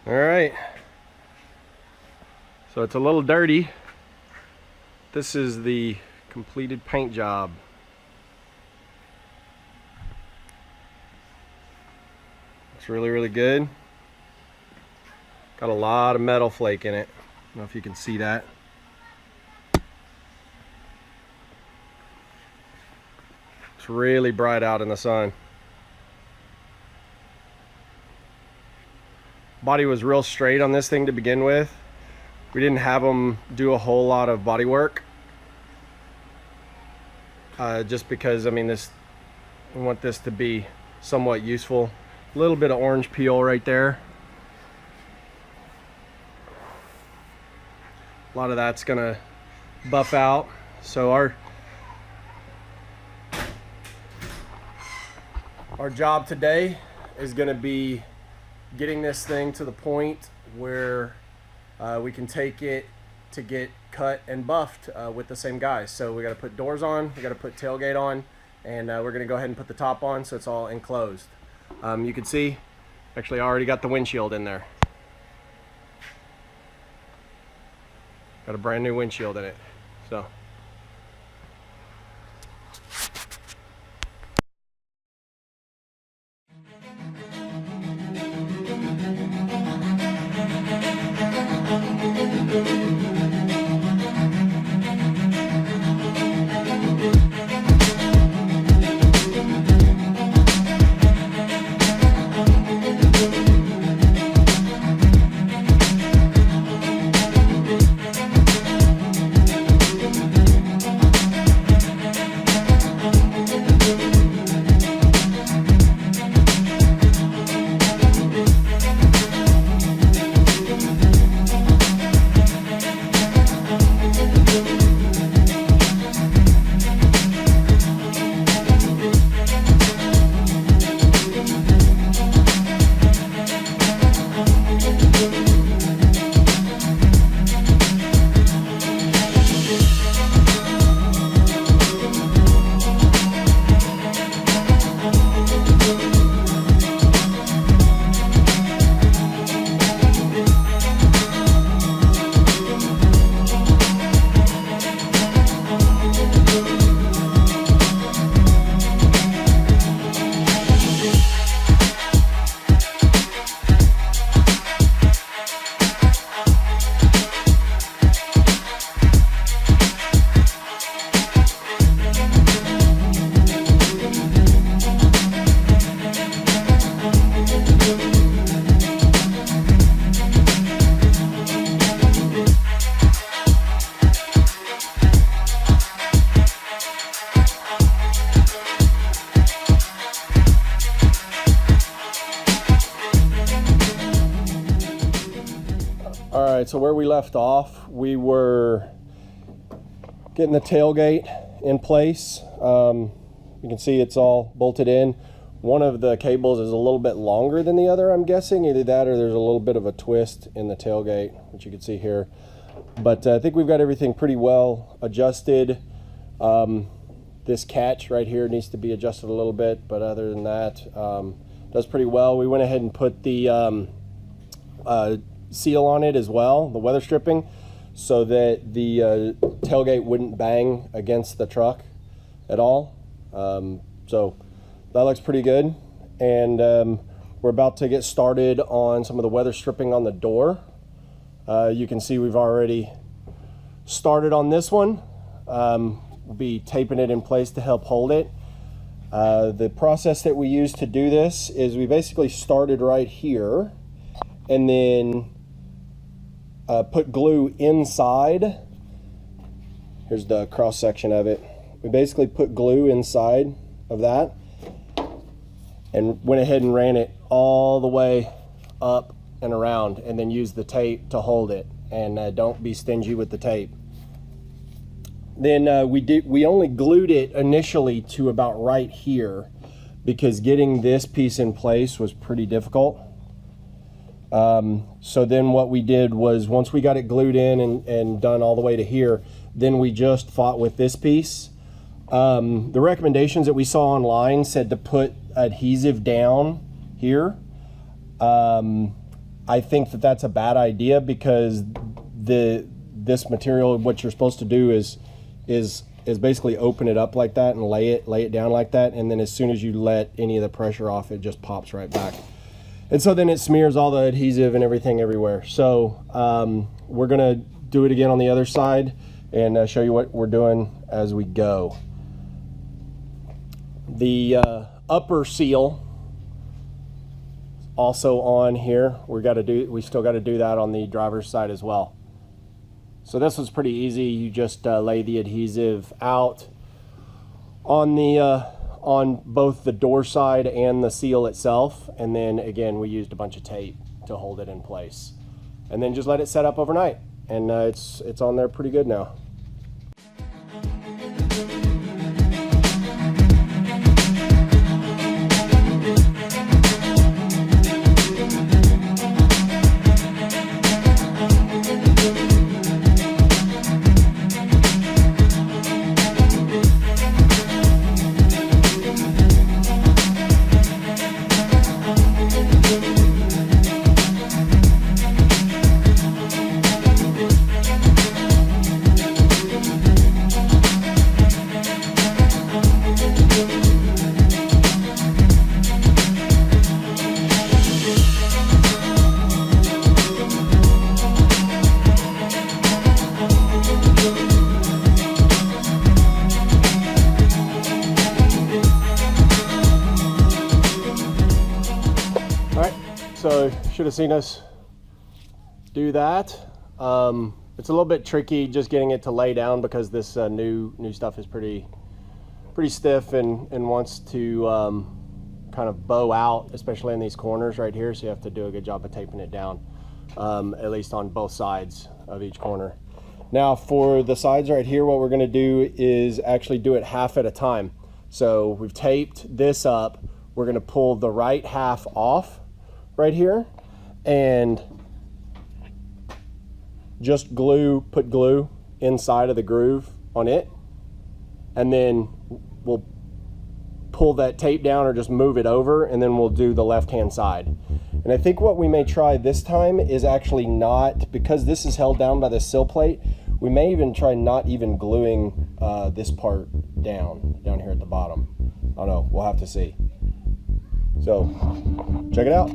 All right, so it's a little dirty. This is the completed paint job. It's really good. Got a lot of metal flake in it. I don't know if you can see that. It's really bright out in the sun. Body was real straight on this thing to begin with. We didn't have them do a whole lot of body work. Just because, I mean, we want this to be somewhat useful. A little bit of orange peel right there. A lot of that's gonna buff out. So our job today is gonna be getting this thing to the point where we can take it to get cut and buffed with the same guys. So we got to put doors on, we got to put tailgate on, and we're going to go ahead and put the top on so it's all enclosed. You can see, actually I already got the windshield in there. Got a brand new windshield in it. So Alright, so where we left off, we were getting the tailgate in place. You can see it's all bolted in. One of the cables is a little bit longer than the other, I'm guessing. Either that or there's a little bit of a twist in the tailgate, which you can see here. But I think we've got everything pretty well adjusted. This catch right here needs to be adjusted a little bit, but other than that, does pretty well. We went ahead and put the seal on it as well, the weather stripping, so that the tailgate wouldn't bang against the truck at all. So that looks pretty good, and we're about to get started on some of the weather stripping on the door. You can see we've already started on this one. We'll be taping it in place to help hold it. The process that we use to do this is we basically started right here and then put glue inside. Here's the cross section of it. We basically put glue inside of that and went ahead and ran it all the way up and around, and then used the tape to hold it. And don't be stingy with the tape. Then we only glued it initially to about right here because getting this piece in place was pretty difficult. So then what we did was, once we got it glued in and done all the way to here, then we just fought with this piece. The recommendations that we saw online said to put adhesive down here. I I think that that's a bad idea, because this material, what you're supposed to do is basically open it up like that and lay it down like that, and then as soon as you let any of the pressure off, it just pops right back. And so then it smears all the adhesive and everything everywhere. So we're gonna do it again on the other side and show you what we're doing as we go. The upper seal also on here. We still got to do that on the driver's side as well. So this was pretty easy. You just lay the adhesive out on the on both the door side and the seal itself, and then again we used a bunch of tape to hold it in place, and then just let it set up overnight, and it's on there pretty good now. So should have seen us do that. It's a little bit tricky just getting it to lay down, because this new stuff is pretty stiff and wants to kind of bow out, especially in these corners right here. So you have to do a good job of taping it down, at least on both sides of each corner. Now for the sides right here, what we're going to do is actually do it half at a time. So we've taped this up. We're going to pull the right half off right here and just put glue inside of the groove on it, and then we'll pull that tape down or just move it over, and then we'll do the left hand side. And I think what we may try this time is actually not, because this is held down by the sill plate, we may even try not even gluing this part down here at the bottom. I don't know, we'll have to see. So check it out.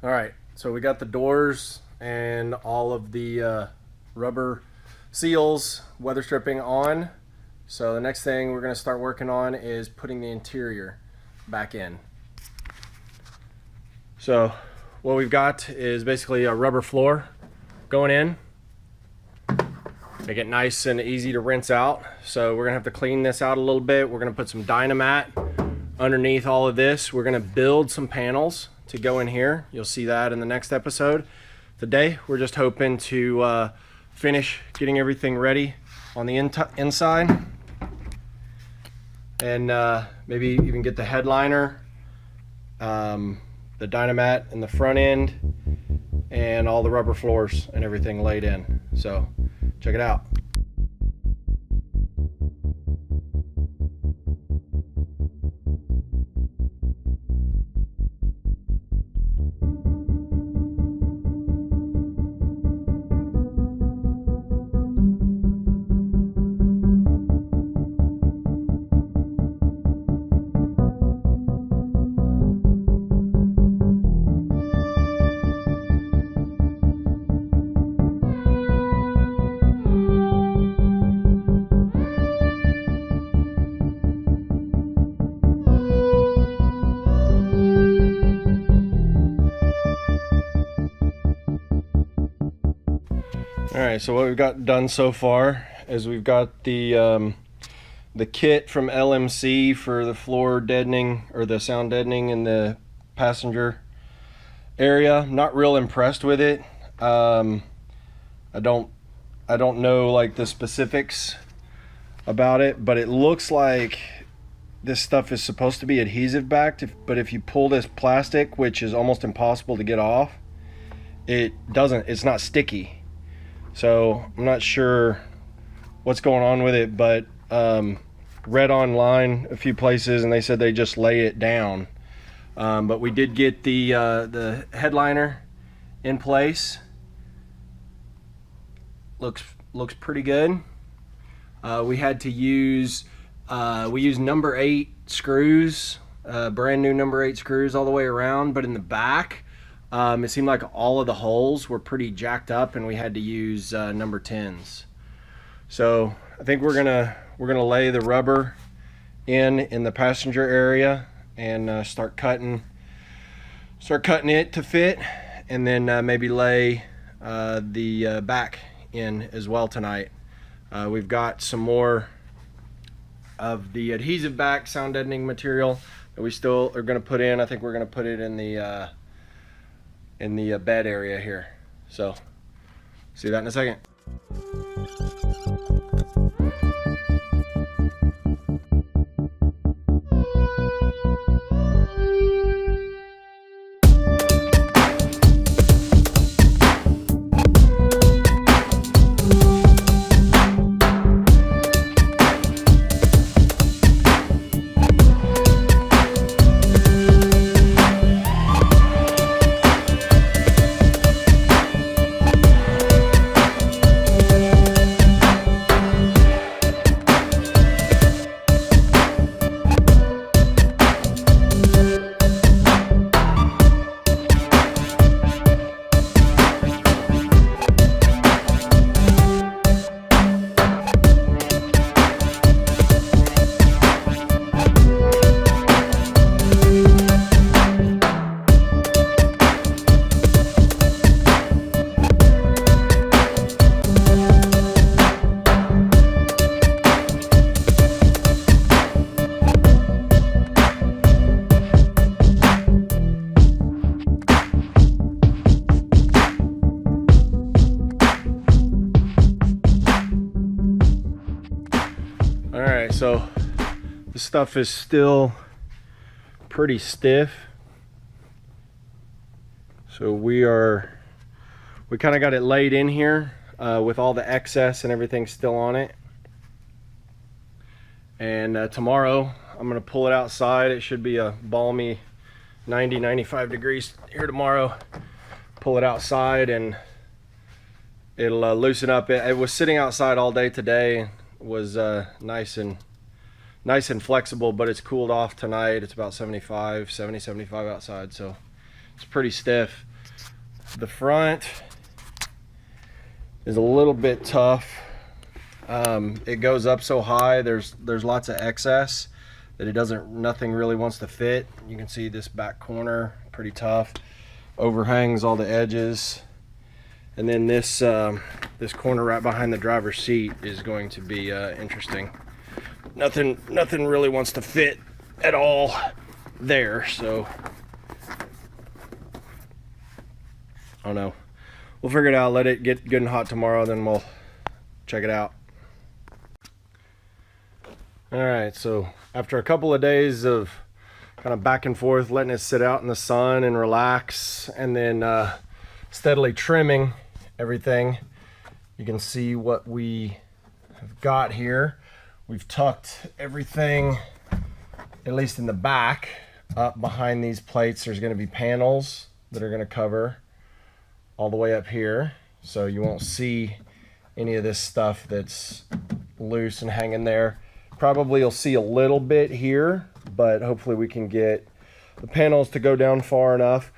All right, so we got the doors and all of the rubber seals, weather stripping on. So the next thing we're going to start working on is putting the interior back in. So what we've got is basically a rubber floor going in. Make it nice and easy to rinse out. So we're gonna have to clean this out a little bit. We're gonna put some Dynamat underneath all of this. We're gonna build some panels to go in here. You'll see that in the next episode. Today, we're just hoping to finish getting everything ready on the inside, and maybe even get the headliner, the Dynamat in the front end, and all the rubber floors and everything laid in. So check it out. All right, so what we've got done so far is we've got the kit from LMC for the floor deadening, or the sound deadening in the passenger area. Not real impressed with it. I don't know like the specifics about it, but it looks like this stuff is supposed to be adhesive backed, but if you pull this plastic, which is almost impossible to get off, it's not sticky. So I'm not sure what's going on with it, but read online a few places and they said they just lay it down. But we did get the headliner in place. Looks pretty good. We had to use we used number 8 screws, brand new number 8 screws all the way around, but in the back it seemed like all of the holes were pretty jacked up and we had to use number 10s. So I think we're gonna lay the rubber in the passenger area and start cutting it to fit, and then maybe lay the back in as well tonight. We've got some more of the adhesive back sound deadening material that we still are going to put in. I think we're going to put it in the bed area here. So see that in a second. So this stuff is still pretty stiff. So we kind of got it laid in here with all the excess and everything still on it. And tomorrow I'm gonna pull it outside. It should be a balmy 90-95 degrees here tomorrow. Pull it outside and it'll loosen up. It was sitting outside all day today. Was nice and flexible, but it's cooled off tonight. It's about 75 outside, so it's pretty stiff. The front is a little bit tough. It goes up so high, there's lots of excess that nothing really wants to fit. You can see this back corner, pretty tough. Overhangs all the edges. And then this corner right behind the driver's seat is going to be interesting. Nothing really wants to fit at all there, so I don't know. We'll figure it out, let it get good and hot tomorrow, then we'll check it out. Alright, so after a couple of days of kind of back and forth, letting it sit out in the sun and relax, and then steadily trimming everything, you can see what we have got here. We've tucked everything, at least in the back, up behind these plates. There's going to be panels that are going to cover all the way up here, so you won't see any of this stuff that's loose and hanging there. Probably you'll see a little bit here, but hopefully we can get the panels to go down far enough.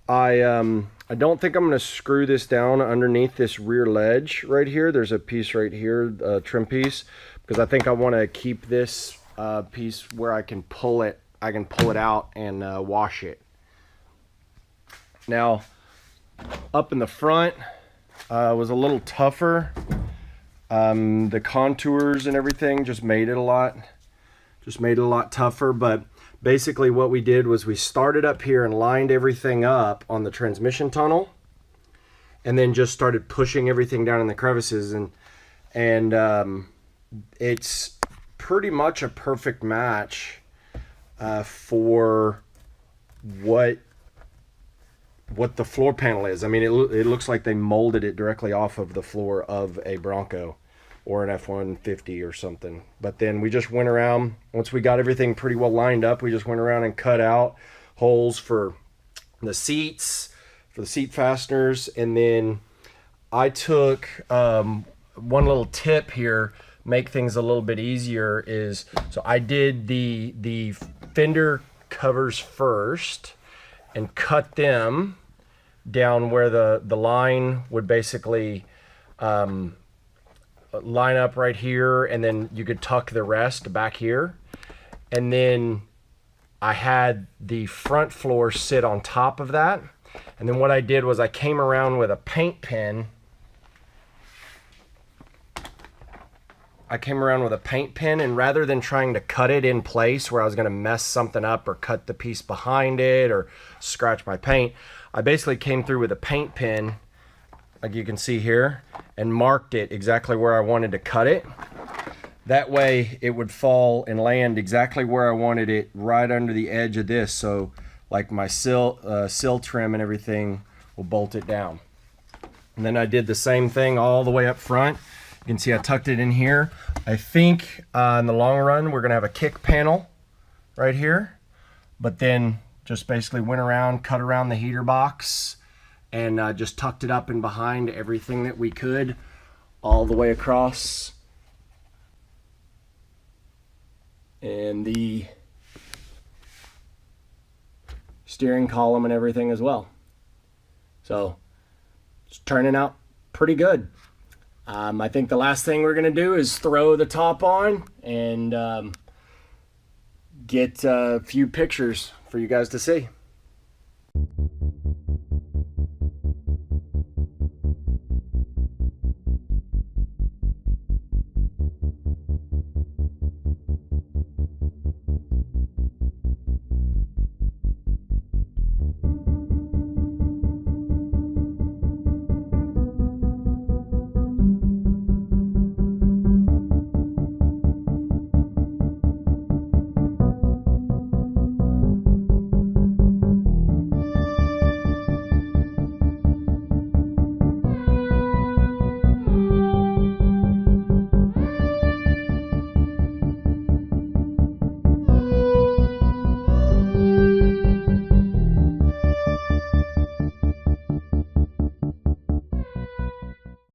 I don't think I'm going to screw this down underneath this rear ledge right here. There's a piece right here, a trim piece, because I think I want to keep this piece where I can pull it out and wash it. Now, up in the front, was a little tougher. The contours and everything just made it a lot tougher. But basically what we did was we started up here and lined everything up on the transmission tunnel, and then just started pushing everything down in the crevices, and it's pretty much a perfect match for what the floor panel is. I mean, it looks like they molded it directly off of the floor of a Bronco or an F-150 or something. But then we just went around, once we got everything pretty well lined up, we just went around and cut out holes for the seats, for the seat fasteners. And then I took one little tip here, make things a little bit easier, is so I did the fender covers first and cut them down where the line would basically line up right here, and then you could tuck the rest back here. And then I had the front floor sit on top of that. And then what I did was I came around with a paint pen. And rather than trying to cut it in place where I was going to mess something up or cut the piece behind it or scratch my paint, I basically came through with a paint pen, like you can see here, and marked it exactly where I wanted to cut it. That way it would fall and land exactly where I wanted it, right under the edge of this, so like my sill trim and everything will bolt it down. And then I did the same thing all the way up front. You can see I tucked it in here. I think in the long run we're gonna have a kick panel right here, but then just basically went around, cut around the heater box, and just tucked it up and behind everything that we could all the way across. And the steering column and everything as well. So it's turning out pretty good. I think the last thing we're gonna do is throw the top on and get a few pictures for you guys to see.